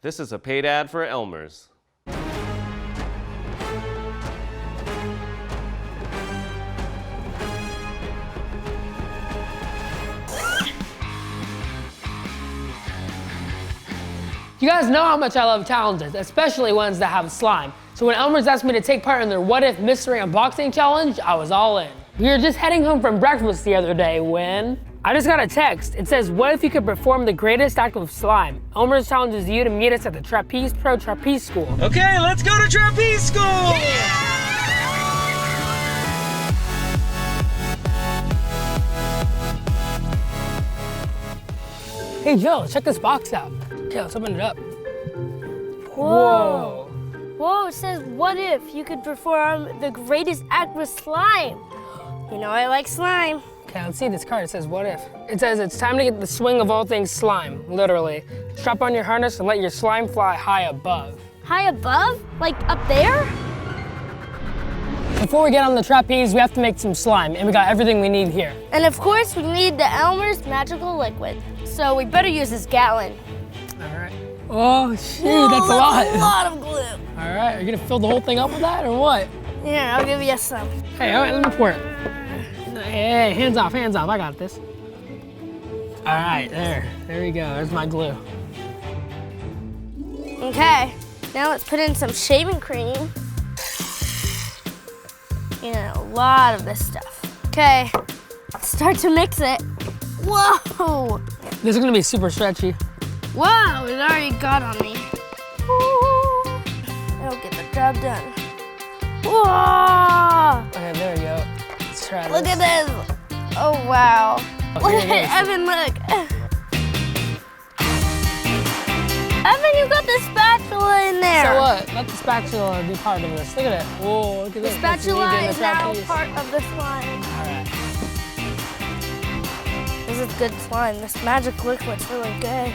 This is a paid ad for Elmers. You guys know how much I love challenges, especially ones that have slime. So when Elmers asked me to take part in their What If Mystery Unboxing Challenge, I was all in. We were just heading home from breakfast the other day when I just got a text. It says, what if you could perform the greatest act with slime? Elmers challenges you to meet us at the Trapeze Pro Trapeze School. Okay, let's go to Trapeze School! Yeah! Hey Jill, check this box out. Okay, let's open it up. Whoa. Whoa, it says, what if you could perform the greatest act with slime? You know I like slime. Okay, let's see this card. It says, what if? It says, it's time to get the swing of all things slime, literally. Strap on your harness and let your slime fly high above. High above? Like up there? Before we get on the trapeze, we have to make some slime, and we got everything we need here. And of course, we need the Elmer's magical liquid. So we better use this gallon. All right. Oh, shoot, that's a lot. A lot of glue. All right, are you gonna fill the whole thing up with that, or what? Yeah, I'll give you some. Hey, all right, let me pour it. Hey, hands off, I got this. All right, there we go, there's my glue. Okay, now let's put in some shaving cream. You know, a lot of this stuff. Okay, start to mix it. Whoa! This is gonna be super stretchy. Wow, it already got on me. That'll get the job done. Whoa! Okay, there we go. Let's try this. Look at this. Oh, wow. Look at it, Evan, look. Evan, you got the spatula in there. So what? Let the spatula be part of this. Look at it. Whoa, look at this. The spatula is now trapeze. part of the slime. All right. This is good slime. This magic liquid's really good.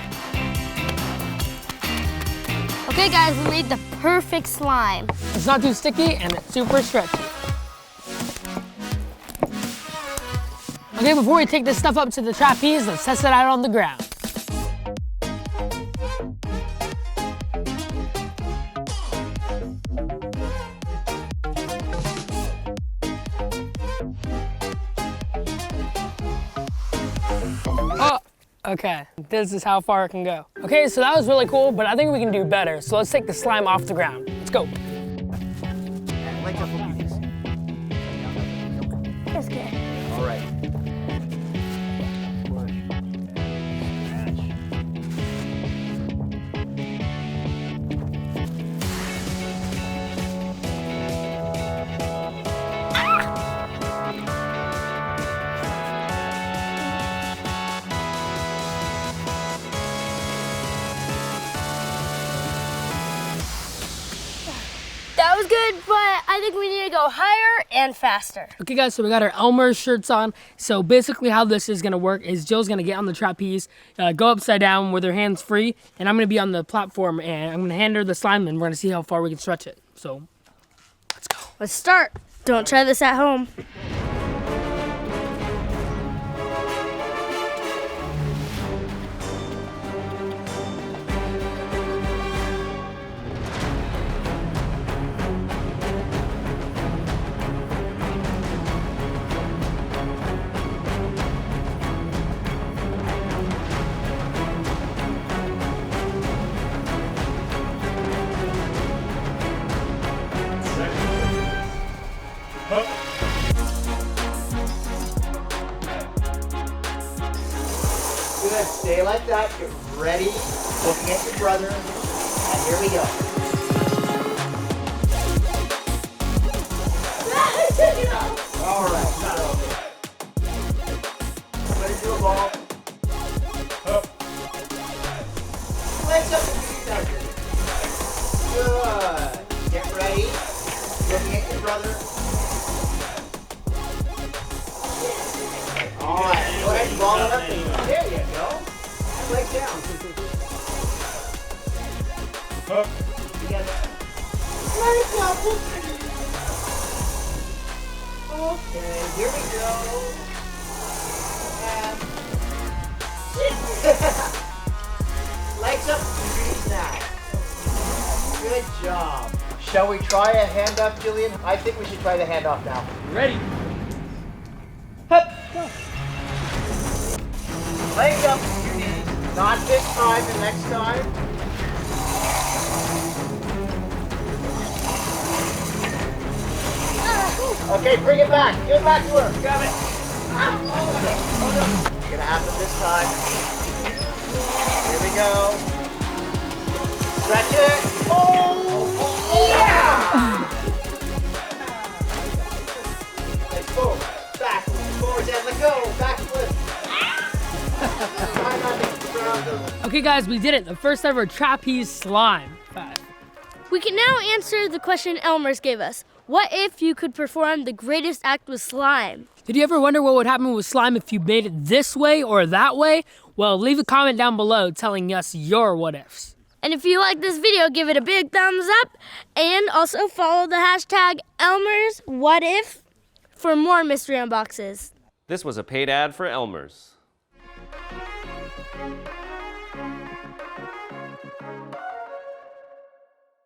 Okay, guys, we made the perfect slime. It's not too sticky and it's super stretchy. Okay, before we take this stuff up to the trapeze, let's test it out on the ground. Oh, okay, this is how far it can go. Okay, so that was really cool, but I think we can do better. So let's take the slime off the ground. Let's go. That's good. All right. That was good, but I think we need to go higher and faster. Okay guys, so we got our Elmer shirts on. So basically how this is gonna work is Jill's gonna get on the trapeze, go upside down with her hands free, and I'm gonna be on the platform and I'm gonna hand her the slime and we're gonna see how far we can stretch it. So, let's go. Let's start. Don't try this at home. Good, stay like that, get ready, looking at your brother, and here we go. All right, so, ready to do a ball. Legs up and feet down. Good, get ready, looking at your brother. All right, go ahead and ball it up. There you go. Leg down. Together. Let it go. Okay, here we go. And legs up, breathe now. Good job. Shall we try a handoff, Jillian? I think we should try the handoff now. Ready? Hup. Legs up to your knees. Not this time, the next time. Okay, bring it back. Give it back to her. Grab it. Oh, no. It's gonna happen this time. Here we go. Stretch it. Oh, yeah! Let's go. Back, forward, and let go. Back flip. Try not to drown them. Okay, guys, we did it. The first ever trapeze slime. We can now answer the question Elmers gave us. What if you could perform the greatest act with slime? Did you ever wonder what would happen with slime if you made it this way or that way? Well, leave a comment down below telling us your what ifs. And if you like this video, give it a big thumbs up. And also follow the hashtag Elmers What If for more mystery unboxes. This was a paid ad for Elmers.